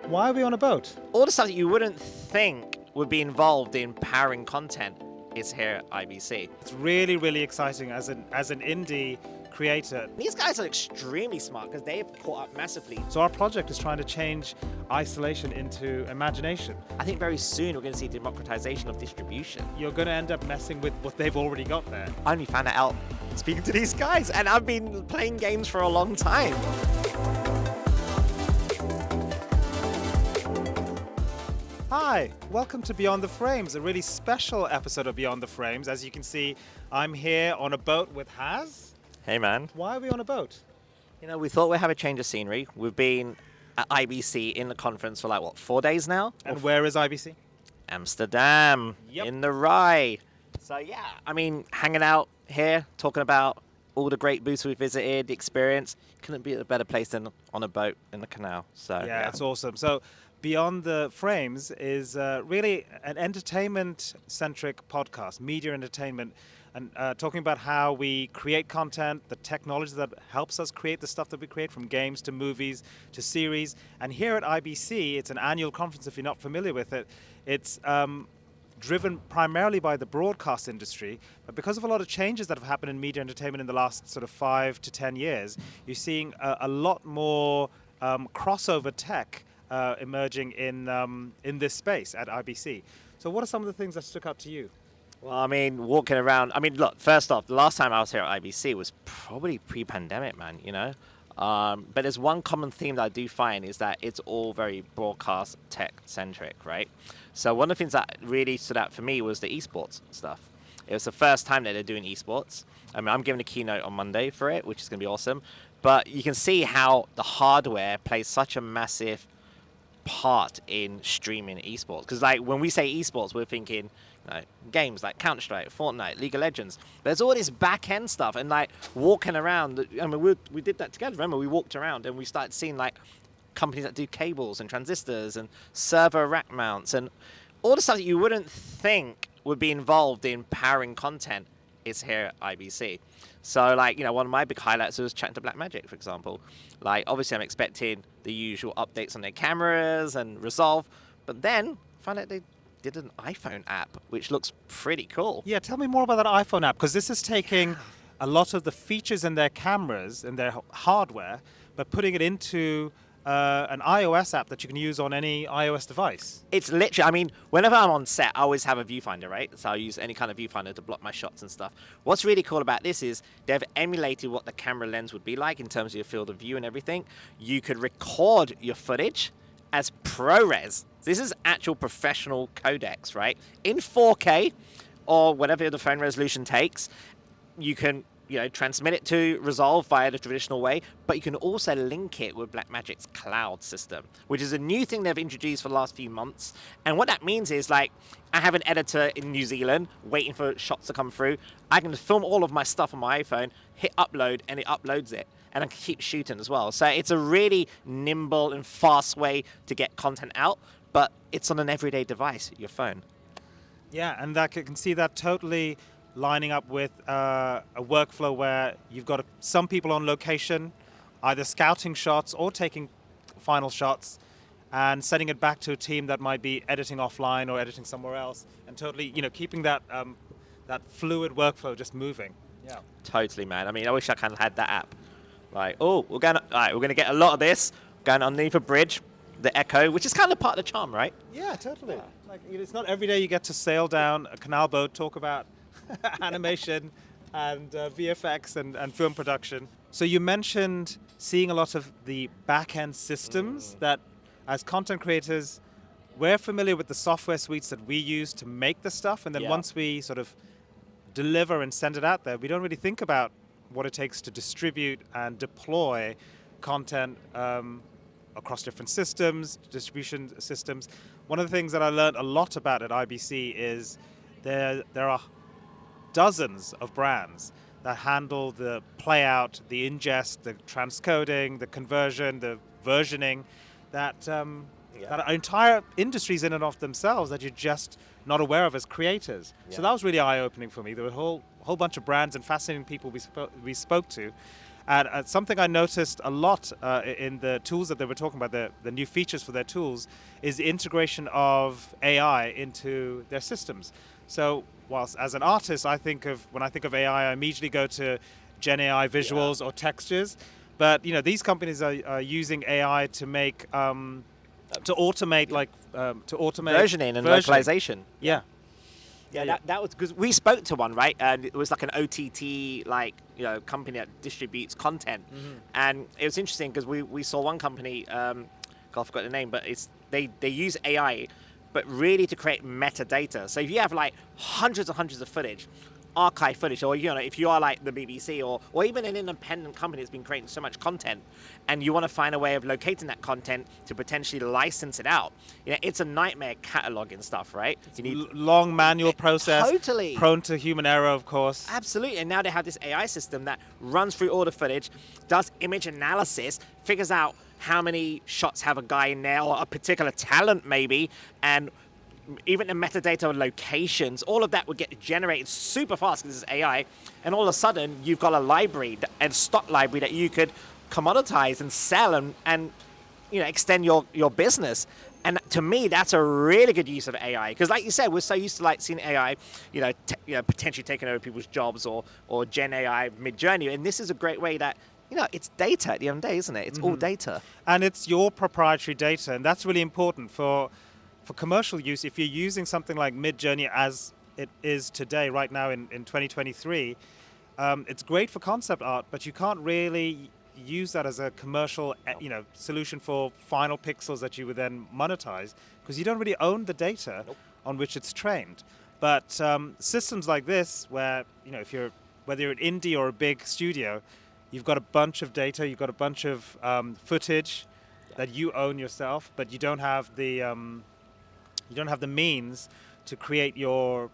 Why are we on a boat? All the stuff that you wouldn't think would be involved in powering content is here at IBC. It's really, really exciting as an indie creator. These guys are extremely smart because they've caught up massively. So our project is trying to change isolation into imagination. I think very soon we're going to see democratization of distribution. You're going to end up messing with what they've already got there. I only found that out speaking to these guys, and I've been playing games for a long time. Hi, welcome to Beyond the Frames, a really special episode of Beyond the Frames. As you can see, I'm here on a boat with Haz. Hey man. Why are we on a boat? You know, we thought we'd have a change of scenery. We've been at IBC in the conference for 4 days now? And where is IBC? Amsterdam, in the Rye. So yeah, I mean, hanging out here, talking about all the great booths we visited, the experience. Couldn't be a better place than on a boat in the canal. So yeah, it's awesome. So Beyond the Frames is really an entertainment-centric podcast, media entertainment, and talking about how we create content, the technology that helps us create the stuff that we create, from games to movies to series. And here at IBC, it's an annual conference, if you're not familiar with it. It's driven primarily by the broadcast industry, but because of a lot of changes that have happened in media entertainment in the last sort of 5 to 10 years, you're seeing a lot more crossover tech emerging in this space at IBC. So what are some of the things that stuck out to you? Well, I mean, walking around, look, first off, the last time I was here at IBC was probably pre-pandemic, man, you know? But there's one common theme that I do find is that it's all very broadcast tech-centric, right? So one of the things that really stood out for me was the esports stuff. It was the first time that they're doing esports. I mean, I'm giving a keynote on Monday for it, which is going to be awesome. But you can see how the hardware plays such a massive part in streaming esports. Because when we say esports, we're thinking games like Counter-Strike, Fortnite, League of Legends. But there's all this back-end stuff and walking around. I mean, we did that together. Remember, we walked around and we started seeing companies that do cables and transistors and server rack mounts and all the stuff that you wouldn't think would be involved in powering content is here at IBC. So one of my big highlights was chatting to Blackmagic, for example. Obviously I'm expecting the usual updates on their cameras and Resolve, but then found out they did an iPhone app, which looks pretty cool. Yeah, tell me more about that iPhone app, because this is taking a lot of the features in their cameras and their hardware, but putting it into an iOS app that you can use on any iOS device. It's literally, whenever I'm on set, I always have a viewfinder, right? So I use any kind of viewfinder to block my shots and stuff. What's really cool about this is they've emulated what the camera lens would be like in terms of your field of view and everything. You could record your footage as ProRes. This is actual professional codecs, right? In 4K or whatever the phone resolution takes, you can transmit it to Resolve via the traditional way, but you can also link it with Blackmagic's cloud system, which is a new thing they've introduced for the last few months. And what that means is I have an editor in New Zealand waiting for shots to come through. I can film all of my stuff on my iPhone, hit upload, and it uploads it. And I can keep shooting as well. So it's a really nimble and fast way to get content out, but it's on an everyday device, your phone. Yeah, and you can see that totally lining up with a workflow where you've got some people on location, either scouting shots or taking final shots, and sending it back to a team that might be editing offline or editing somewhere else, and totally, keeping that that fluid workflow just moving. Yeah. Totally, man. I wish I kind of had that app. We're gonna get a lot of this going underneath a bridge, the echo, which is kind of part of the charm, right? Yeah, totally. It's not every day you get to sail down a canal boat, talk about animation and VFX and film production. So you mentioned seeing a lot of the back-end systems that, as content creators, we're familiar with the software suites that we use to make the stuff, and then once we sort of deliver and send it out there, we don't really think about what it takes to distribute and deploy content across different systems, distribution systems. One of the things that I learned a lot about at IBC is there are dozens of brands that handle the playout, the ingest, the transcoding, the conversion, the versioning, that entire industries in and of themselves that you're just not aware of as creators. Yeah. So that was really eye-opening for me. There were a whole bunch of brands and fascinating people we spoke to. And something I noticed a lot in the tools that they were talking about, the new features for their tools, is the integration of AI into their systems. So whilst as an artist, when I think of AI, I immediately go to Gen AI visuals or textures. But these companies are using AI to make to automate versioning and localization. Yeah. Yeah, that was because we spoke to one, right? And it was like an OTT, company that distributes content. And it was interesting because we saw one company, I forgot the name, but they use AI, but really to create metadata. So if you have like hundreds and hundreds of footage, archive footage, or if you are like the BBC or even an independent company that's been creating so much content, and you want to find a way of locating that content to potentially license it out, it's a nightmare cataloging stuff, right? You need long manual process, totally prone to human error, of course. Absolutely. And now they have this AI system that runs through all the footage, does image analysis, figures out how many shots have a guy in there or a particular talent maybe, and even the metadata of locations, all of that would get generated super fast because it's AI. And all of a sudden, you've got a library and stock library that you could commoditize and sell and extend your business. And to me, that's a really good use of AI. Because like you said, we're so used to seeing AI, potentially taking over people's jobs or Gen AI mid-journey. And this is a great way that, it's data at the end of the day, isn't it? It's all data. And it's your proprietary data. And that's really important for commercial use. If you're using something like Mid-Journey as it is today, right now in 2023, it's great for concept art, but you can't really use that as a commercial solution for final pixels that you would then monetize, because you don't really own the data on which it's trained. But systems like this, where whether you're an indie or a big studio, you've got a bunch of data, you've got a bunch of footage that you own yourself, but you don't have the means to create your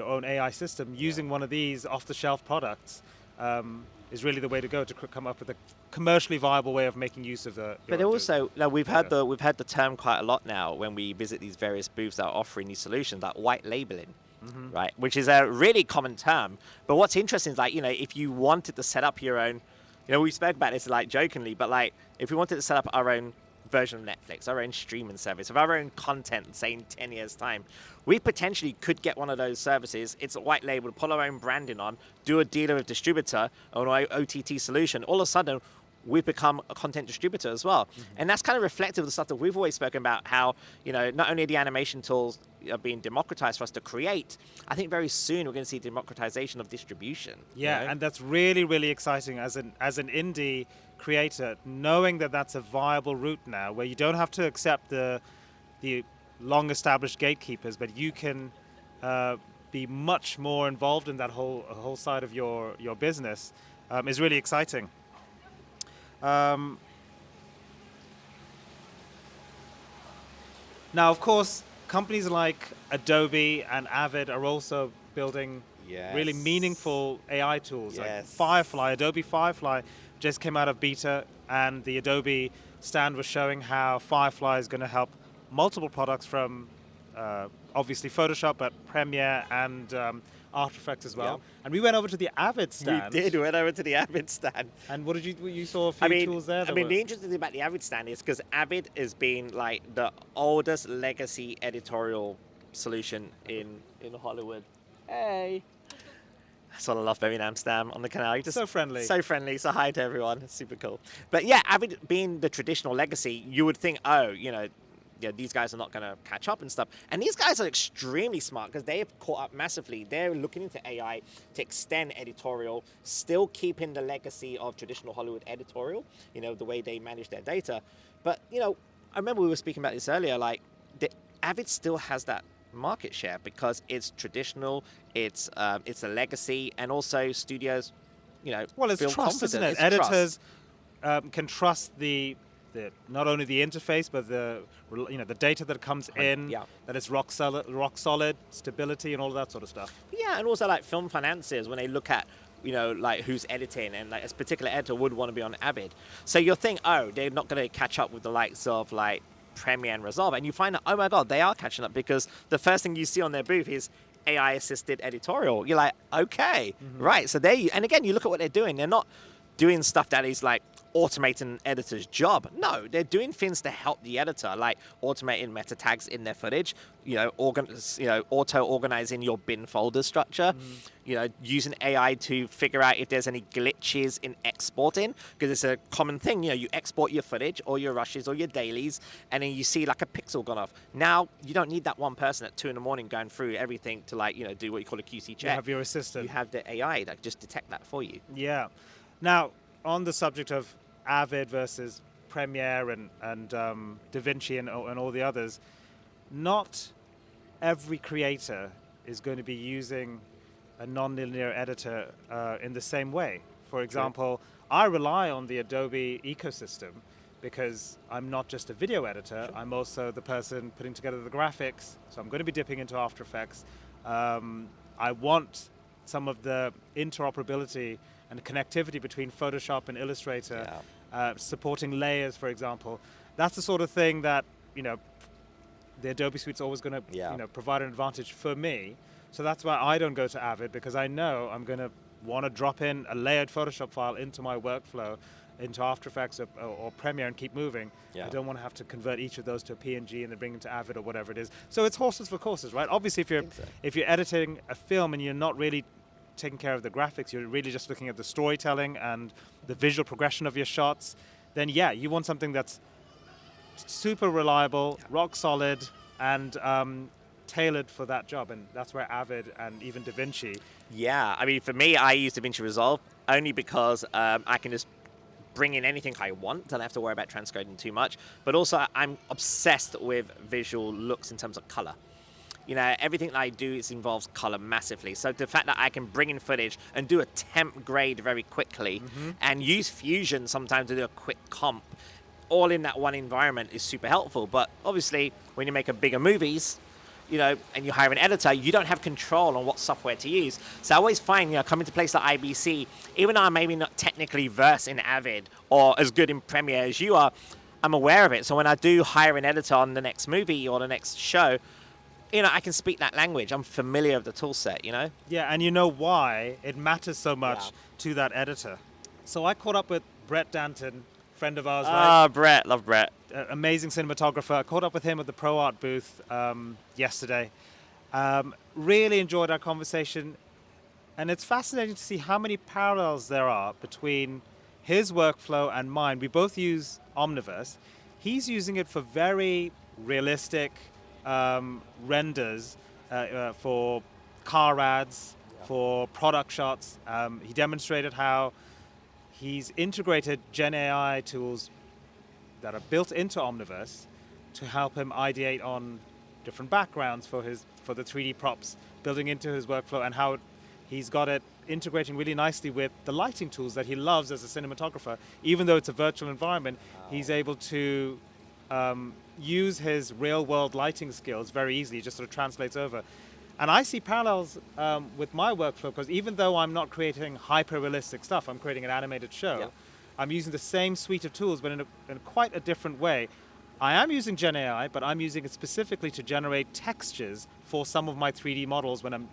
own AI system. Using one of these off-the-shelf products is really the way to go to come up with a commercially viable way of making use of the. But also, we've had the term quite a lot now when we visit these various booths that are offering these solutions, like white labeling, right? Which is a really common term. But what's interesting is if you wanted to set up your own, we spoke about this jokingly, but if we wanted to set up our own version of Netflix, our own streaming service, of our own content, say in 10 years' time, we potentially could get one of those services. It's a white label, put our own branding on, do a deal with a distributor or an OTT solution. All of a sudden, we've become a content distributor as well. And that's kind of reflective of the stuff that we've always spoken about, how, not only the animation tools are being democratized for us to create, I think very soon we're going to see democratization of distribution. Yeah, and that's really, really exciting as an indie creator, knowing that that's a viable route now, where you don't have to accept the long-established gatekeepers, but you can be much more involved in that whole side of your business, is really exciting. Now, of course, companies like Adobe and Avid are also building really meaningful AI tools, like Firefly. Adobe Firefly just came out of beta, and the Adobe stand was showing how Firefly is going to help multiple products from obviously Photoshop, but Premiere and After Effects as well. Yep. And we went over to the Avid stand. We did. We went over to the Avid stand. And what did you saw a few tools there? The interesting thing about the Avid stand is because Avid has been the oldest legacy editorial solution in Hollywood. Hey. That's what I love in Amsterdam on the canal. Just so friendly. So friendly. So hi to everyone. It's super cool. But yeah, Avid being the traditional legacy, you would think, these guys are not going to catch up and stuff. And these guys are extremely smart because they have caught up massively. They're looking into AI to extend editorial, still keeping the legacy of traditional Hollywood editorial, the way they manage their data. But, I remember we were speaking about this earlier, Avid still has that market share because it's traditional, it's a legacy, and also studios, well, it's feel trust, confident. isn't it? It's Editors can trust the not only the interface, but the data that comes in, that it's rock solid, stability, and all of that sort of stuff. Yeah, and also film financiers, when they look at who's editing, and a particular editor would want to be on Avid. So you'll think, they're not going to catch up with the likes of Premiere and Resolve, and you find out, oh my god, they are catching up, because the first thing you see on their booth is AI assisted editorial. You're like, okay, right. So and again, you look at what they're doing. They're not doing stuff that is like automating an editor's job. No, they're doing things to help the editor, like automating meta tags in their footage, auto-organizing your bin folder structure, using AI to figure out if there's any glitches in exporting, because it's a common thing. You export your footage or your rushes or your dailies, and then you see like a pixel gone off. Now, you don't need that one person at 2 in.the morning going through everything to do what you call a QC check. You have your assistant. You have the AI that just detect that for you. Yeah. Now, on the subject of Avid versus Premiere and DaVinci and all the others, not every creator is going to be using a non-linear editor in the same way. For example, I rely on the Adobe ecosystem because I'm not just a video editor, I'm also the person putting together the graphics, so I'm going to be dipping into After Effects. I want some of the interoperability and connectivity between Photoshop and Illustrator, supporting layers, for example. That's the sort of thing that, the Adobe Suite's always going to provide an advantage for me. So that's why I don't go to Avid, because I know I'm going to want to drop in a layered Photoshop file into my workflow, into After Effects or Premiere, and keep moving. I don't want to have to convert each of those to a PNG and then bring them to Avid or whatever it is. So it's horses for courses, right? Obviously, if you're editing a film and you're not really taking care of the graphics, you're really just looking at the storytelling and the visual progression of your shots, then you want something that's super reliable, rock solid, and tailored for that job. And that's where Avid and even DaVinci. Yeah, I mean, for me, I use DaVinci Resolve only because I can just bring in anything I want. Don't have to worry about transcoding too much. But also, I'm obsessed with visual looks in terms of color. Everything that I do involves color massively. So the fact that I can bring in footage and do a temp grade very quickly and use Fusion sometimes to do a quick comp, all in that one environment, is super helpful. But obviously, when you make a bigger movies, and you hire an editor, you don't have control on what software to use. So I always find, coming to places like IBC, even though I'm maybe not technically versed in Avid or as good in Premiere as you are, I'm aware of it. So when I do hire an editor on the next movie or the next show, I can speak that language. I'm familiar with the tool set, Yeah, and you know why it matters so much to that editor. So I caught up with Brett Danton, friend of ours, right? Brett, love Brett. Amazing cinematographer. I caught up with him at the Pro Art booth yesterday. Really enjoyed our conversation. And it's fascinating to see how many parallels there are between his workflow and mine. We both use Omniverse. He's using it for very realistic renders for car ads, for product shots. He demonstrated how he's integrated Gen AI tools that are built into Omniverse to help him ideate on different backgrounds for the 3D props, building into his workflow, and how he's got it integrating really nicely with the lighting tools that he loves as a cinematographer. Even though it's a virtual environment, he's able to use his real-world lighting skills very easily. It just sort of translates over. And I see parallels with my workflow, because even though I'm not creating hyper-realistic stuff, I'm creating an animated show, I'm using the same suite of tools, but in quite a different way. I am using Gen AI, but I'm using it specifically to generate textures for some of my 3D models when I'm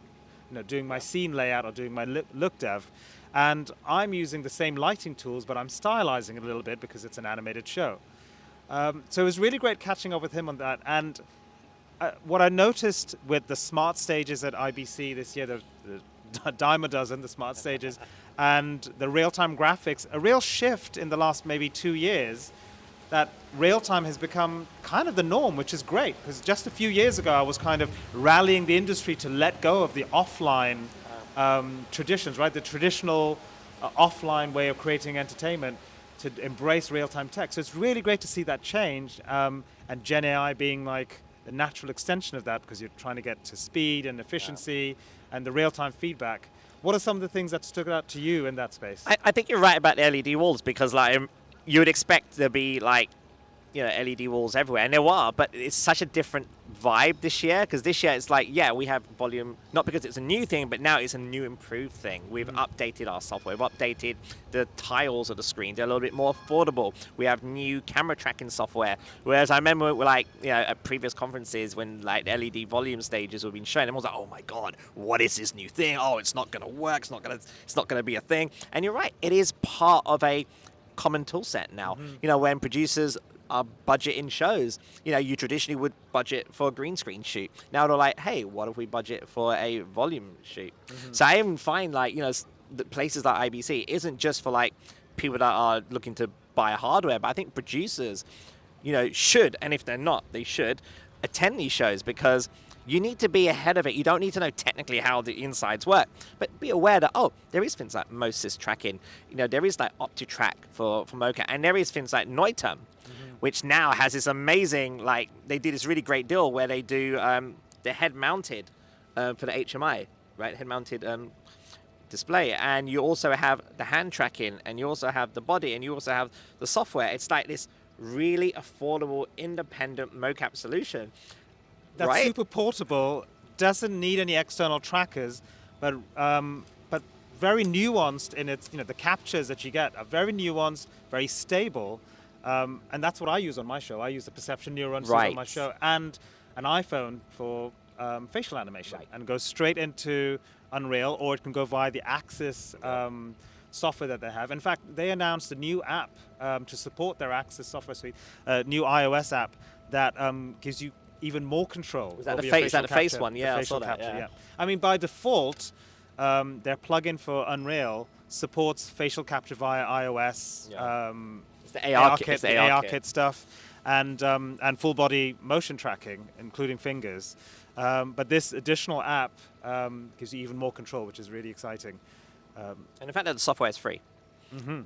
doing my scene layout or doing my look dev. And I'm using the same lighting tools, but I'm stylizing it a little bit because it's an animated show. So it was really great catching up with him on that. And what I noticed with the smart stages at IBC this year, the dime a dozen, the smart stages, and the real-time graphics, a real shift in the last maybe 2 years, that real-time has become kind of the norm, which is great, because just a few years ago I was kind of rallying the industry to let go of the offline traditions, right? The traditional offline way of creating entertainment, to embrace real-time tech. So it's really great to see that change, and Gen AI being like the natural extension of that, because you're trying to get to speed and efficiency and the real-time feedback. What are some of the things that stood out to you in that space? I think you're right about the LED walls, because you would expect there to be LED walls everywhere, and there are, but it's such a different vibe this year, because this year it's like, yeah, we have volume, not because it's a new thing, but now it's a new improved thing. We've updated our software, we've updated the tiles of the screen, they're a little bit more affordable. We have new camera tracking software, whereas I remember like, at previous conferences when like the LED volume stages were being shown, everyone's like, oh my god, what is this new thing? Oh, it's not gonna work, it's not gonna be a thing. And you're right, it is part of a common tool set now. When producers are budgeting shows, you traditionally would budget for a green screen shoot. Now they're like, hey, what if we budget for a volume shoot? So I even find like, the places like IBC isn't just for like people that are looking to buy hardware, but I think producers, should, and if they're not, they should attend these shows, because you need to be ahead of it. You don't need to know technically how the insides work, but be aware that, there is things like MOSIS tracking. There is like OptiTrack for mocap, and there is things like Noitom, which now has this amazing, like, they did this really great deal where they do the head-mounted for the HMI, right? Head-mounted display, and you also have the hand tracking, and you also have the body, and you also have the software. It's like this really affordable, independent mocap solution. That's right? super portable, doesn't need any external trackers, but very nuanced in its, the captures that you get are very nuanced, very stable, and that's what I use on my show. I use the perception neurons on my show and an iPhone for facial animation, and go straight into Unreal, or it can go via the Axis software that they have. In fact, they announced a new app to support their Axis software suite, a new iOS app that gives you even more control. Is that the face one? Yeah, I saw that. Yeah. I mean, by default, their plugin for Unreal supports facial capture via iOS. It's the AR kit, the AR kit stuff, and full body motion tracking, including fingers. But this additional app gives you even more control, which is really exciting. And the fact that the software is free,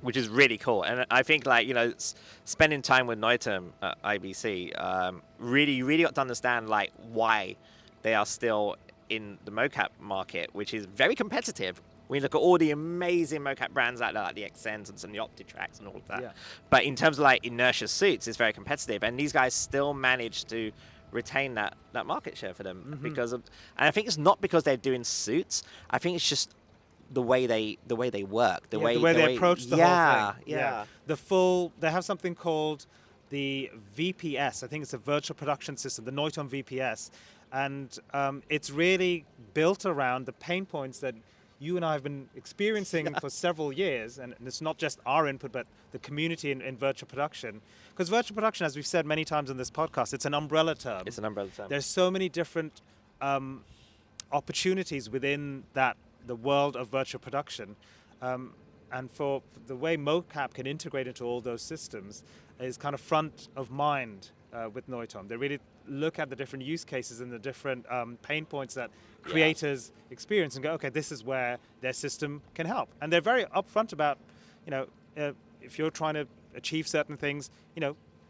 which is really cool. And I think, like, spending time with Noitom at IBC, really got to understand like why they are still in the mocap market, which is very competitive. We look at all the amazing mocap brands out there, like the XNs and the OptiTracks and all of that. Yeah. But in terms of like inertia suits, it's very competitive, and these guys still manage to retain that market share for them because of. And I think it's not because they're doing suits. I think it's just the way they work, the way they approach the whole thing. Yeah. They have something called the VPS. I think it's a virtual production system, the Noitom VPS, and it's really built around the pain points that you and I have been experiencing for several years, and it's not just our input, but the community in virtual production. Because virtual production, as we've said many times in this podcast, it's an umbrella term. It's an umbrella term. There's so many different opportunities within the world of virtual production, and for the way mocap can integrate into all those systems is kind of front of mind with Noitom. They really look at the different use cases and the different pain points that creators experience and go, okay, this is where their system can help. And they're very upfront about, if you're trying to achieve certain things,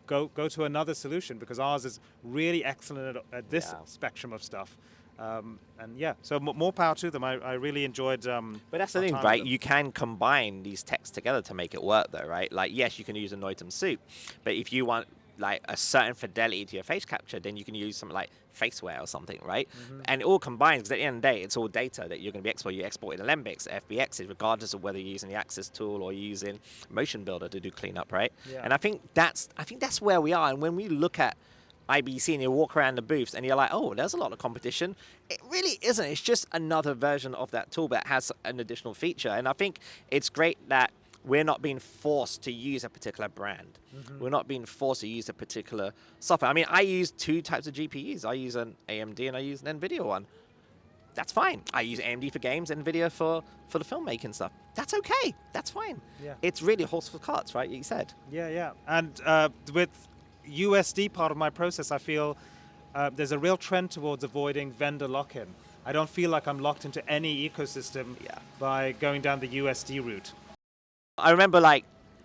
go to another solution, because ours is really excellent at this spectrum of stuff. So more power to them. I really enjoyed. But that's the thing, right? You can combine these techs together to make it work, though, right? Like, yes, you can use a Noitom suit, but if you want like a certain fidelity to your face capture, then you can use something like Faceware or something, right? And it all combines, because at the end of the day, it's all data that you're going to be exporting. You export in Alembics, FBXs, regardless of whether you're using the Axis tool or using Motion Builder to do cleanup, right? Yeah. And I think that's where we are. And when we look at IBC and you walk around the booths and you're like, oh, there's a lot of competition. It really isn't. It's just another version of that tool that has an additional feature. And I think it's great that we're not being forced to use a particular brand. We're not being forced to use a particular software. I mean, I use two types of GPUs. I use an AMD and I use an NVIDIA one. That's fine. I use AMD for games, NVIDIA for the filmmaking stuff. That's okay. That's fine. Yeah. It's really a horse for carts, right? You said. Yeah. And with USD part of my process, I feel there's a real trend towards avoiding vendor lock-in. I don't feel like I'm locked into any ecosystem by going down the USD route. I remember, like,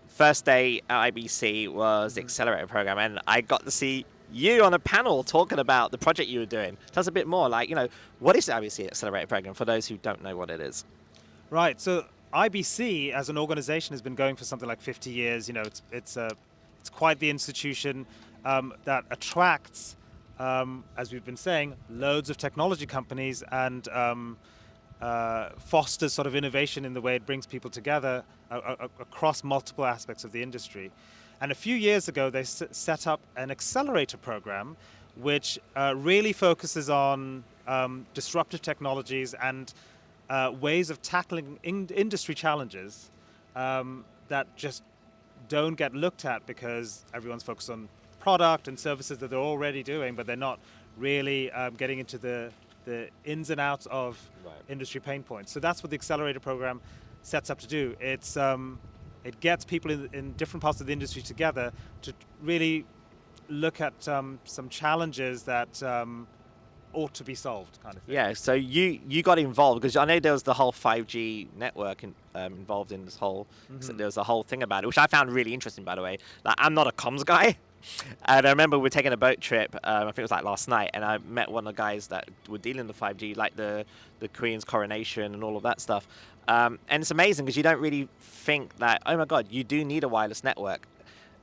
first day at IBC was the Accelerator Programme, and I got to see you on a panel talking about the project you were doing. Tell us a bit more, like, what is the IBC Accelerator Programme for those who don't know what it is? Right, so IBC as an organization has been going for something like 50 years. It's a it's quite the institution that attracts, as we've been saying, loads of technology companies and fosters sort of innovation in the way it brings people together across multiple aspects of the industry. And a few years ago, they set up an accelerator program which really focuses on disruptive technologies and ways of tackling industry challenges that just don't get looked at because everyone's focused on product and services that they're already doing, but they're not really getting into the ins and outs of industry pain points. So that's what the accelerator program sets up to do. It gets people in different parts of the industry together to really look at some challenges that ought to be solved, kind of thing. Yeah, so you got involved because I know there was the whole 5G network involved in this whole. So there was a whole thing about it, which I found really interesting, by the way. Like, I'm not a comms guy, and I remember we were taking a boat trip. I think it was like last night, and I met one of the guys that were dealing with 5G, like the Queen's coronation and all of that stuff. And it's amazing because you don't really think that, oh my God, you do need a wireless network.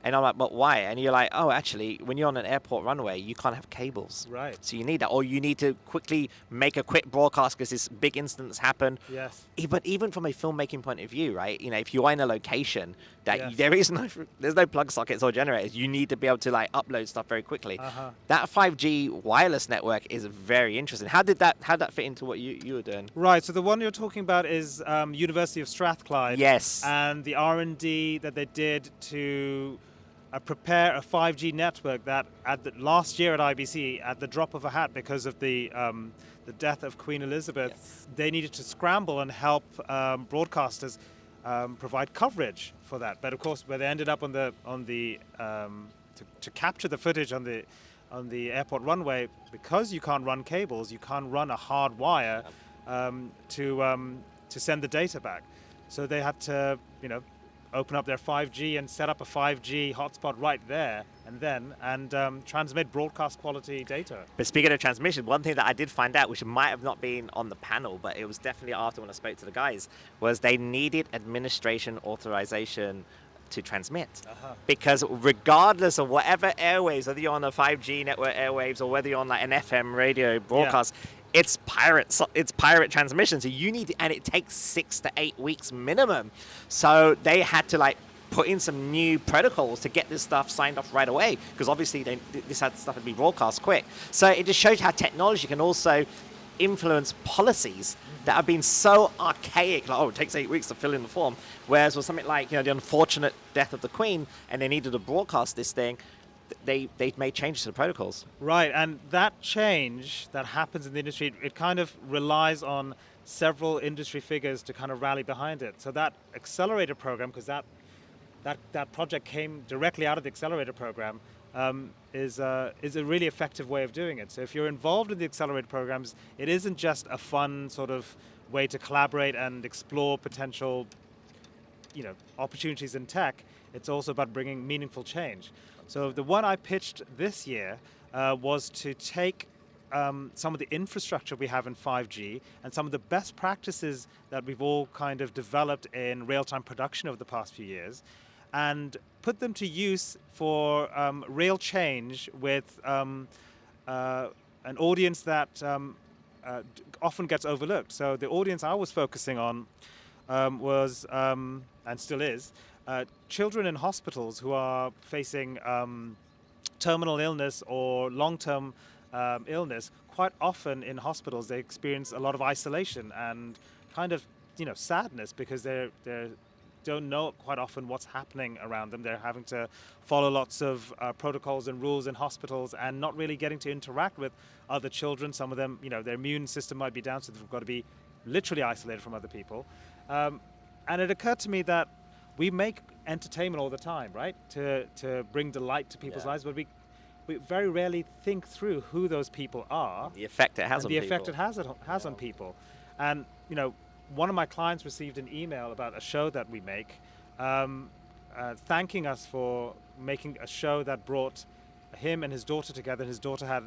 And I'm like, but why? And you're like, oh, actually, when you're on an airport runway, you can't have cables. Right. So you need that. Or you need to quickly make a quick broadcast because this big incident's happened. Yes. But even from a filmmaking point of view, right? You know, if you are in a location that Yes. there's no plug sockets or generators, you need to be able to like upload stuff very quickly. That 5G wireless network is very interesting. How did that fit into what you were doing? Right. So the one you're talking about is University of Strathclyde. Yes. And the R&D that they did to prepare a 5G network that last year at IBC, at the drop of a hat because of the death of Queen Elizabeth, they needed to scramble and help broadcasters provide coverage for that. But of course, where they ended up to capture the footage on the airport runway, because you can't run cables, you can't run a hard wire to send the data back. So they had to, open up their 5G and set up a 5G hotspot right there and transmit broadcast quality data. But speaking of transmission, one thing that I did find out, which might have not been on the panel, but it was definitely after when I spoke to the guys, was they needed administration authorization to transmit. Because regardless of whatever airwaves, whether you're on a 5G network airwaves or whether you're on like an FM radio broadcast, it's pirate transmission. So you need to, and it takes 6 to 8 weeks minimum. So they had to like put in some new protocols to get this stuff signed off right away, because obviously this had stuff to be broadcast quick. So it just shows how technology can also influence policies that have been so archaic, like, oh, it takes 8 weeks to fill in the form. Whereas with something like, the unfortunate death of the Queen, and they needed to broadcast this thing, they made changes to the protocols. Right, and that change that happens in the industry, it kind of relies on several industry figures to kind of rally behind it. So that accelerator program, because that project came directly out of the accelerator program, is a really effective way of doing it. So if you're involved in the accelerator programs, it isn't just a fun sort of way to collaborate and explore potential, opportunities in tech. It's also about bringing meaningful change. So the one I pitched this year was to take some of the infrastructure we have in 5G and some of the best practices that we've all kind of developed in real-time production over the past few years, and put them to use for real change with an audience that often gets overlooked. So the audience I was focusing on was, and still is, children in hospitals who are facing terminal illness or long-term illness. Quite often in hospitals they experience a lot of isolation and kind of sadness because they don't know quite often what's happening around them. They're having to follow lots of protocols and rules in hospitals and not really getting to interact with other children. Some of them, their immune system might be down, so they've got to be literally isolated from other people. And it occurred to me that we make entertainment all the time, right? To bring delight to people's lives, but we very rarely think through who those people are. The effect it has on people. The effect it has on people. And, one of my clients received an email about a show that we make, thanking us for making a show that brought him and his daughter together. His daughter had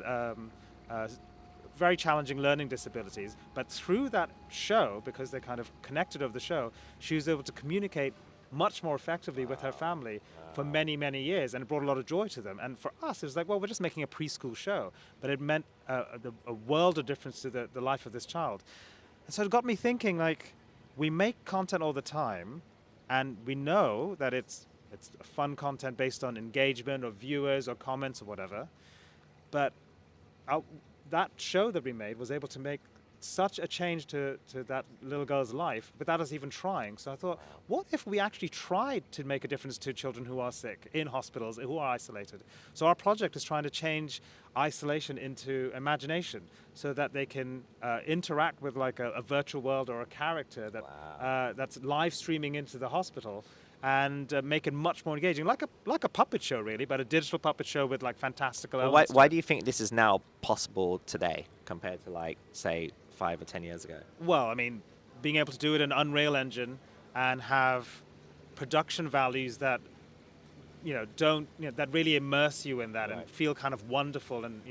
very challenging learning disabilities, but through that show, because they kind of connected over the show, she was able to communicate much more effectively with her family for many, many years, and it brought a lot of joy to them. And for us, it was like, well, we're just making a preschool show, but it meant a world of difference to the life of this child. And so it got me thinking, like, we make content all the time, and we know that it's fun content based on engagement or viewers or comments or whatever, but that show that we made was able to make such a change to that little girl's life without us even trying. So I thought, what if we actually tried to make a difference to children who are sick, in hospitals, who are isolated? So our project is trying to change isolation into imagination so that they can interact with like a virtual world or a character that that's live streaming into the hospital, and make it much more engaging, like a puppet show really, but a digital puppet show with like fantastical elements. Why do you think this is now possible today compared to, like, say, 5 or 10 years ago? Well, I mean, being able to do it in Unreal Engine and have production values that that really immerse you in that and feel kind of wonderful and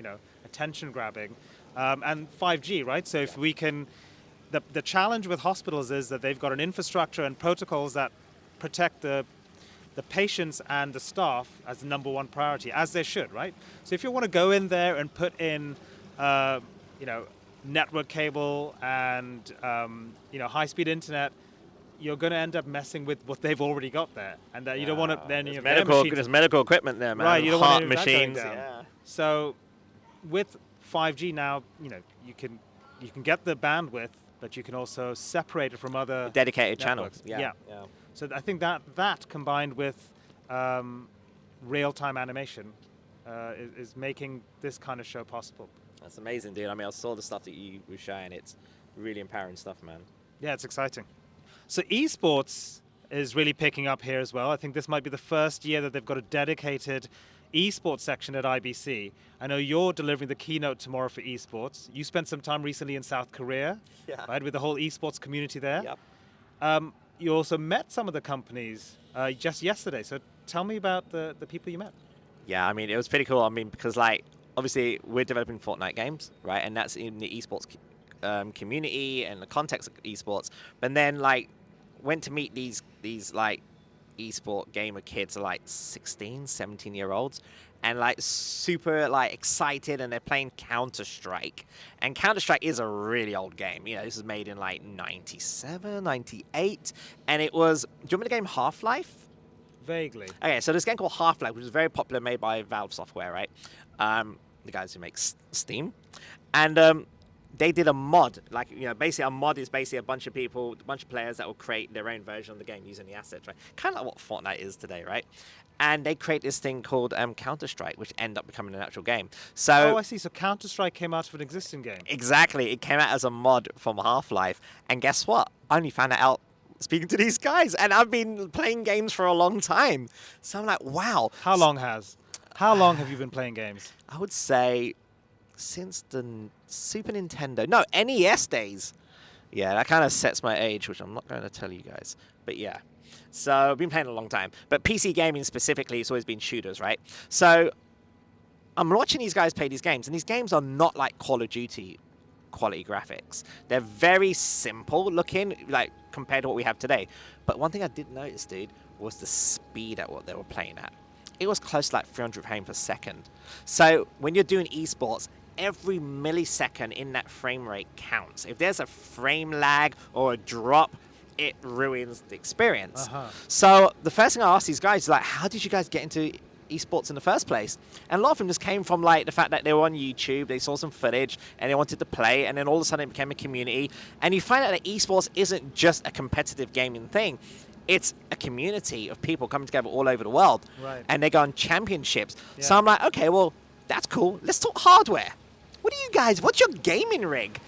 attention grabbing, and 5G, right? So if we can, the challenge with hospitals is that they've got an infrastructure and protocols that protect the patients and the staff as the number one priority, as they should, right? So if you want to go in there and put in, network cable and high-speed internet, you're going to end up messing with what they've already got there, and that you don't want to then there's medical equipment there, man. Right, you don't Heart want machines. Yeah. So with 5G now, you can get the bandwidth, but you can also separate it from other Dedicated networks. channels. Yeah. So I think that combined with real-time animation is making this kind of show possible. That's amazing, dude. I mean, I saw the stuff that you were showing. It's really empowering stuff, man. Yeah, it's exciting. So esports is really picking up here as well. I think this might be the first year that they've got a dedicated esports section at IBC. I know you're delivering the keynote tomorrow for esports. You spent some time recently in South Korea, right, with the whole esports community there. Yep. You also met some of the companies just yesterday. So tell me about the people you met. Yeah, I mean, it was pretty cool. I mean, because, like, obviously we're developing Fortnite games, right? And that's in the esports community and the context of esports. But then, like, went to meet these like esport gamer kids, like 16, 17-year-olds, and like super like excited, and they're playing Counter-Strike. And Counter-Strike is a really old game. This was made in like 97, 98, and it was. Do you remember the game Half-Life? Vaguely. Okay, so this game called Half-Life, which was very popular, made by Valve Software, right? The guys who make Steam, and they did a mod. Like, basically a mod is basically a bunch of people, a bunch of players that will create their own version of the game using the assets, right? Kind of like what Fortnite is today, right? And they create this thing called Counter-Strike, which ended up becoming an actual game. So, oh, I see. So Counter-Strike came out of an existing game. Exactly. It came out as a mod from Half-Life. And guess what? I only found that out speaking to these guys. And I've been playing games for a long time. So I'm like, wow. How long have you been playing games? I would say since the Super Nintendo. No, NES days. Yeah, that kind of sets my age, which I'm not going to tell you guys. But yeah. So I've been playing a long time. But PC gaming specifically, it's always been shooters, right? So I'm watching these guys play these games, and these games are not like Call of Duty quality graphics. They're very simple looking, like compared to what we have today. But one thing I did notice, dude, was the speed at what they were playing at. It was close to like 300 frames per second. So when you're doing esports, every millisecond in that frame rate counts. If there's a frame lag or a drop, it ruins the experience. So the first thing I asked these guys is like, how did you guys get into esports in the first place? And a lot of them just came from like the fact that they were on YouTube, they saw some footage and they wanted to play, and then all of a sudden it became a community. And you find out that esports isn't just a competitive gaming thing. It's a community of people coming together all over the world. Right. And they go on championships. Yeah. So I'm like, okay, well, that's cool. Let's talk hardware. What do you guys, what's your gaming rig?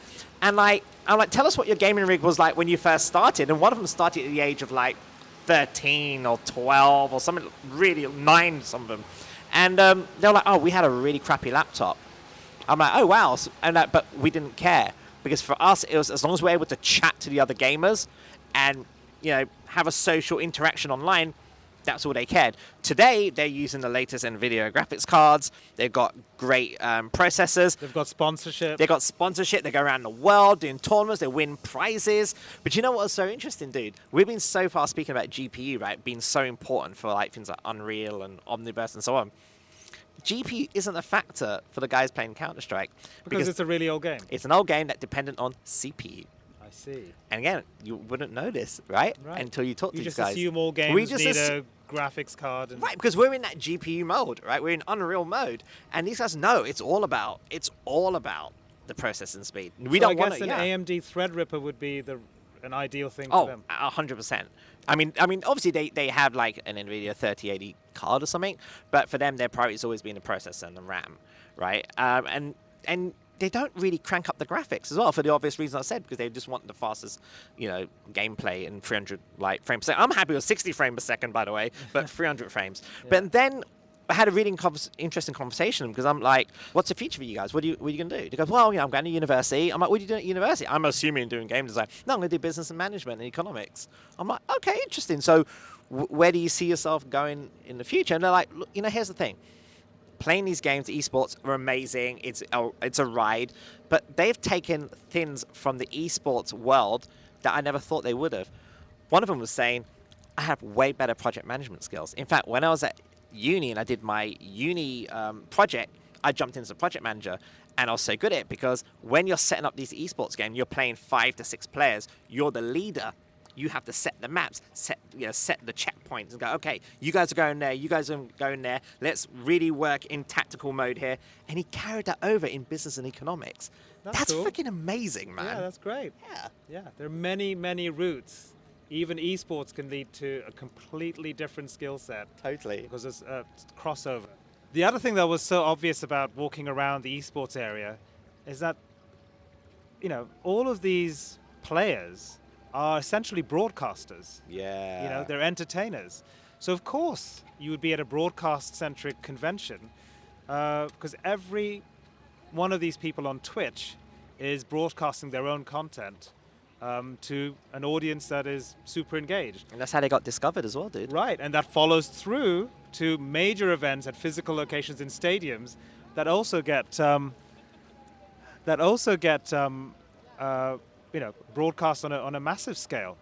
And like, I'm like, tell us what your gaming rig was like when you first started. And one of them started at the age of like 13 or 12 or something, really 9, some of them. And they were like, oh, we had a really crappy laptop. I'm like, oh, wow. And but we didn't care, because for us, it was as long as we're able to chat to the other gamers and, have a social interaction online, That's all they cared. Today, they're using the latest NVIDIA graphics cards. They've got great processors. They've got sponsorship. They got sponsorship. They go around the world doing tournaments. They win prizes. But you know what's so interesting, dude? We've been so far speaking about GPU, right? Being so important for like things like Unreal and Omniverse and so on. GPU isn't a factor for the guys playing Counter-Strike because it's a really old game. It's an old game that's dependent on CPU. I see. And again, you wouldn't know this, right? Until you talk to these guys. You just assume all games need a graphics card. And right, because we're in that GPU mode, right? We're in Unreal mode, and these guys know it's all about the processing speed. We don't want an AMD Threadripper would be an ideal thing for them. 100%. I mean, obviously they have like an NVIDIA 3080 card or something, but for them their priority has always been the processor and the RAM, right? And they don't really crank up the graphics as well for the obvious reason I said, because they just want the fastest, gameplay in 300 frames per second. I'm happy with 60 frames per second, by the way, but 300 frames. Yeah. But then I had a really interesting conversation because I'm like, what's the future for you guys? What are you going to do? They go, well, I'm going to university. I'm like, what are you doing at university? I'm assuming you're doing game design. No, I'm going to do business and management and economics. I'm like, okay, interesting. So where do you see yourself going in the future? And they're like, look, here's the thing. Playing these games, esports, are amazing. It's a ride. But they've taken things from the esports world that I never thought they would have. One of them was saying, I have way better project management skills. In fact, when I was at uni and I did my uni project, I jumped in as a project manager, and I was so good at it because when you're setting up these esports games, you're playing 5 to 6 players. You're the leader. You have to set the maps, set the checkpoints, and go, okay, you guys are going there, you guys are going there. Let's really work in tactical mode here. And he carried that over in business and economics. That's cool. Freaking amazing, man. Yeah, that's great. Yeah. There are many, many routes. Even esports can lead to a completely different skill set. Totally. Because there's a crossover. The other thing that was so obvious about walking around the esports area is that, all of these players are essentially broadcasters. Yeah. They're entertainers. So of course you would be at a broadcast-centric convention because every one of these people on Twitch is broadcasting their own content to an audience that is super engaged. And that's how they got discovered as well, dude. Right, and that follows through to major events at physical locations in stadiums that also get broadcast on a massive scale.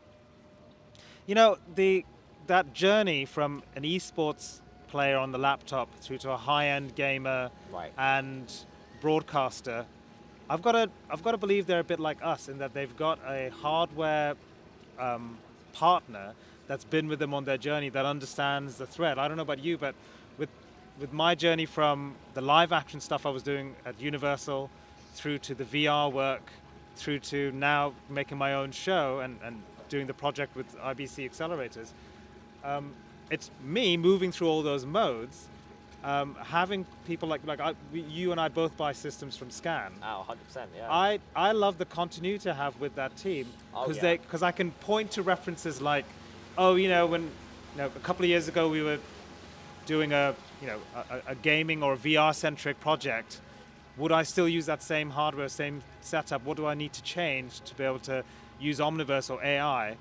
That journey from an esports player on the laptop through to a high-end gamer and broadcaster, I've got to believe they're a bit like us in that they've got a hardware partner that's been with them on their journey that understands the thread. I don't know about you, but with my journey from the live action stuff I was doing at Universal through to the VR work, through to now making my own show and doing the project with IBC Accelerators, it's me moving through all those modes, having people like you and I both buy systems from Scan. Oh, 100%, yeah. I love the continuity I have with that team because I can point to references like, when a couple of years ago we were doing a gaming or a VR-centric project. Would I still use that same hardware, same setup? What do I need to change to be able to use Omniverse or AI?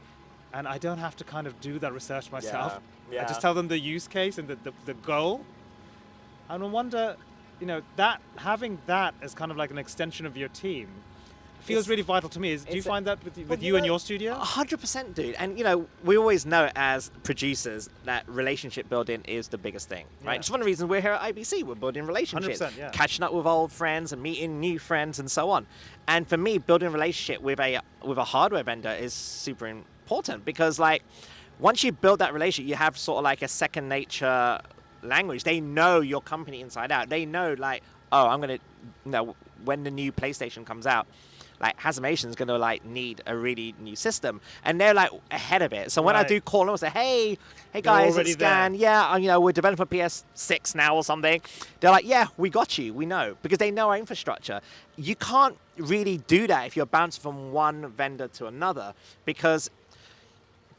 And I don't have to kind of do that research myself. Yeah. I just tell them the use case and the goal. And I wonder, that having that as kind of like an extension of your team feels really vital to me. Do you find that with you and your studio? 100%, dude. And, we always know as producers that relationship building is the biggest thing, right? It's one of the reasons we're here at IBC. We're building relationships, 100%, catching up with old friends and meeting new friends and so on. And for me, building a relationship with a hardware vendor is super important because, once you build that relationship, you have sort of like a second nature language. They know your company inside out. They know, I'm going to, when the new PlayStation comes out, Hazmation is going to need a really new system, and they're ahead of it. So when I do call them and say, hey guys, it's Scan, we're developing for PS6 now or something, they're like, yeah, we got you, we know, because they know our infrastructure. You can't really do that if you're bouncing from one vendor to another, because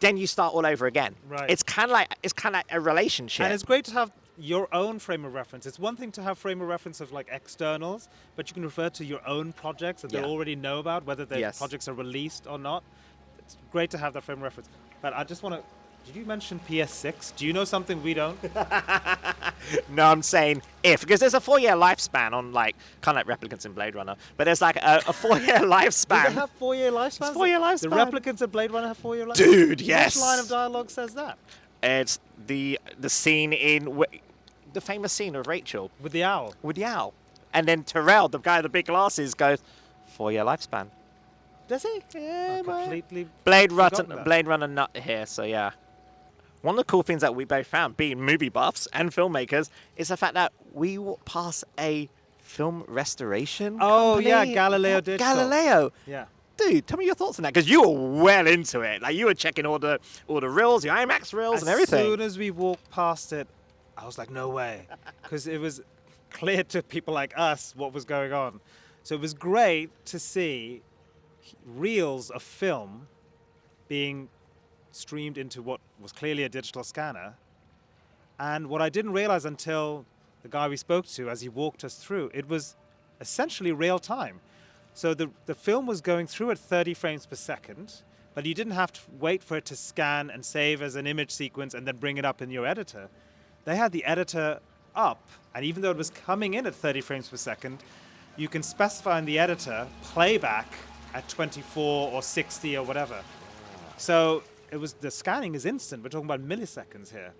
then you start all over again. Right. It's kind of like a relationship. And it's great to have your own frame of reference. It's one thing to have frame of reference of externals, but you can refer to your own projects that they already know about, whether the projects are released or not. It's great to have that frame of reference. But I just want to Did you mention PS6? Do you know something we don't? No, I'm saying if, because there's a 4-year lifespan on like kind of like replicants in Blade Runner, but there's like a 4-year lifespan. Do they have 4-year lifespans? 4-year The lifespan. replicants of Blade Runner have 4-year lifespans? Dude, yes. Which line of dialogue says that? It's the scene the famous scene of Rachel With the owl. with the owl, and then Terrell, the guy with the big glasses, goes 4-year lifespan. Does he? Yeah, man. Completely. Blade forgotten that. Runner nut here, so yeah. One of the cool things that we both found, being movie buffs and filmmakers, is the fact that we walked past a film restoration Oh, company. yeah, Galileo Digital. Galileo. Yeah. Dude, tell me your thoughts on that, because you were well into it. Like, you were checking all the reels, the IMAX reels, and everything. As soon as we walked past it, I was like, no way. Because it was clear to people like us what was going on. So it was great to see reels of film being streamed into what was clearly a digital scanner. And what I didn't realize until the guy we spoke to, as he walked us through, it was essentially real time. So the film was going through at 30 frames per second, but you didn't have to wait for it to scan and save as an image sequence and then bring it up in your editor. They had the editor up, and even though it was coming in at 30 frames per second, you can specify in the editor playback at 24 or 60 or whatever. So the scanning is instant. We're talking about milliseconds here,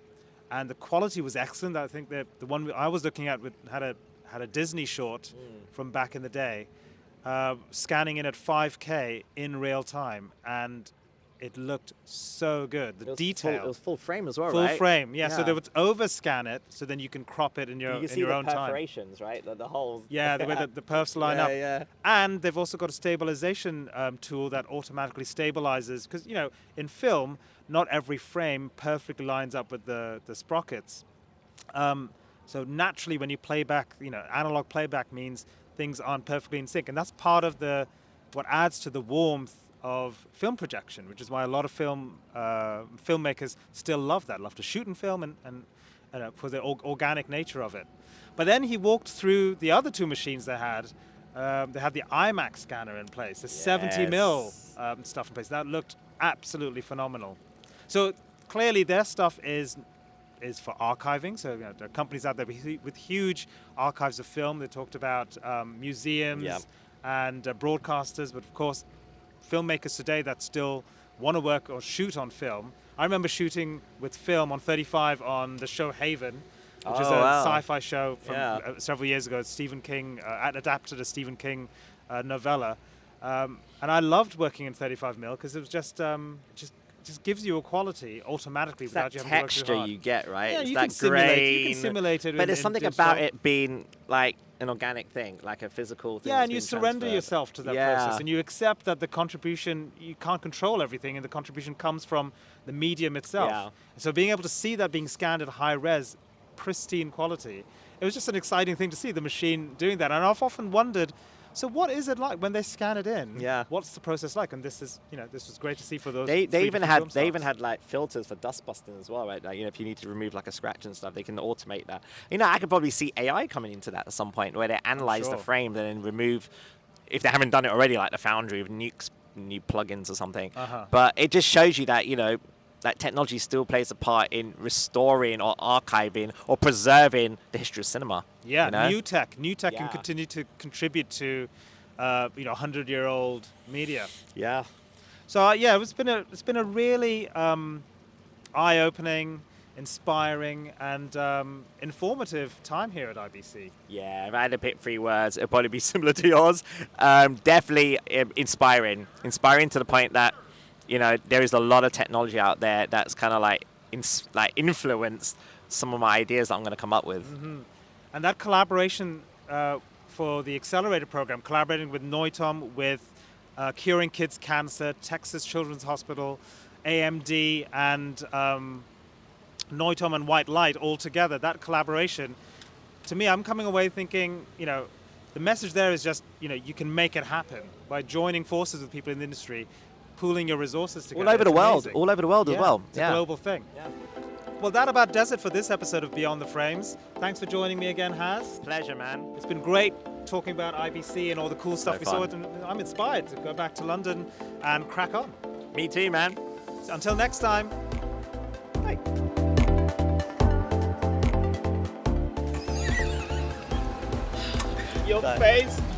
and the quality was excellent. I think the one I was looking at had a Disney short from back in the day, scanning in at 5K in real time, and it looked so good. The detail. It was full frame as well, Full right? frame, yeah. So they would overscan it, so then you can crop it in your You can see your the own time. perforations, right? The holes. Yeah, the way that the perfs line Yeah, up. yeah. And they've also got a stabilization tool that automatically stabilizes, because in film, not every frame perfectly lines up with the sprockets. So naturally, when you play back, analog playback means things aren't perfectly in sync, and that's part of what adds to the warmth of film projection, which is why a lot of filmmakers still love to shoot in film and for the organic nature of it. But then he walked through the other two machines they had. They had the IMAX scanner in place, the 70 mil stuff in place. That looked absolutely phenomenal. So clearly their stuff is for archiving. So there are companies out there with huge archives of film. They talked about museums and broadcasters, but of course, filmmakers today that still want to work or shoot on film. I remember shooting with film on 35 on the show Haven, which is a sci-fi show from several years ago. Stephen King, adapted a Stephen King novella. And I loved working in 35 mil because it was just gives you a quality automatically It's without that you having to work too texture hard. you get, right? Yeah, it's you that can simulate. You grain. can simulate it. But there's in something digital. about it being like an organic thing, like a physical thing. Yeah, that's and you been surrender transferred. yourself to that Yeah. process, and you accept that the contribution, you can't control everything, and the contribution comes from the medium itself. Yeah. So being able to see that being scanned at high res, pristine quality, it was just an exciting thing to see the machine doing that. And I've often wondered, so what is it like when they scan it in? Yeah. What's the process like? And this was great to see for those. They three even different film had styles. like filters for dust busting as well, right? Like, if you need to remove like a scratch and stuff, they can automate that. I could probably see AI coming into that at some point, where they analyze the sure. frame and then remove, if they haven't done it already, like the Foundry with new plugins or something. Uh-huh. But it just shows you that that technology still plays a part in restoring or archiving or preserving the history of cinema. Yeah, new tech can Yeah. continue to contribute to 100-year-old media. Yeah. So it's been a really eye-opening, inspiring, and informative time here at IBC. Yeah, if I had to pick 3 words, it'd probably be similar to yours. Definitely inspiring. Inspiring to the point that, there is a lot of technology out there that's kind of like influenced some of my ideas that I'm going to come up with. Mm-hmm. And that collaboration for the Accelerator Programme, collaborating with Noitom, with Curing Kids Cancer, Texas Children's Hospital, AMD, and Noitom and White Light all together, that collaboration, to me, I'm coming away thinking, the message there is just, you can make it happen by joining forces with people in the industry, pooling your resources together. All over the It's world. amazing. All over the world as well. It's a global thing. Yeah. Well, that about does it for this episode of Beyond the Frames. Thanks for joining me again, Haz. Pleasure, man. It's been great talking about IBC and all the cool stuff we saw. fun. And I'm inspired to go back to London and crack on. Me too, man. So until next time. Bye. Your face.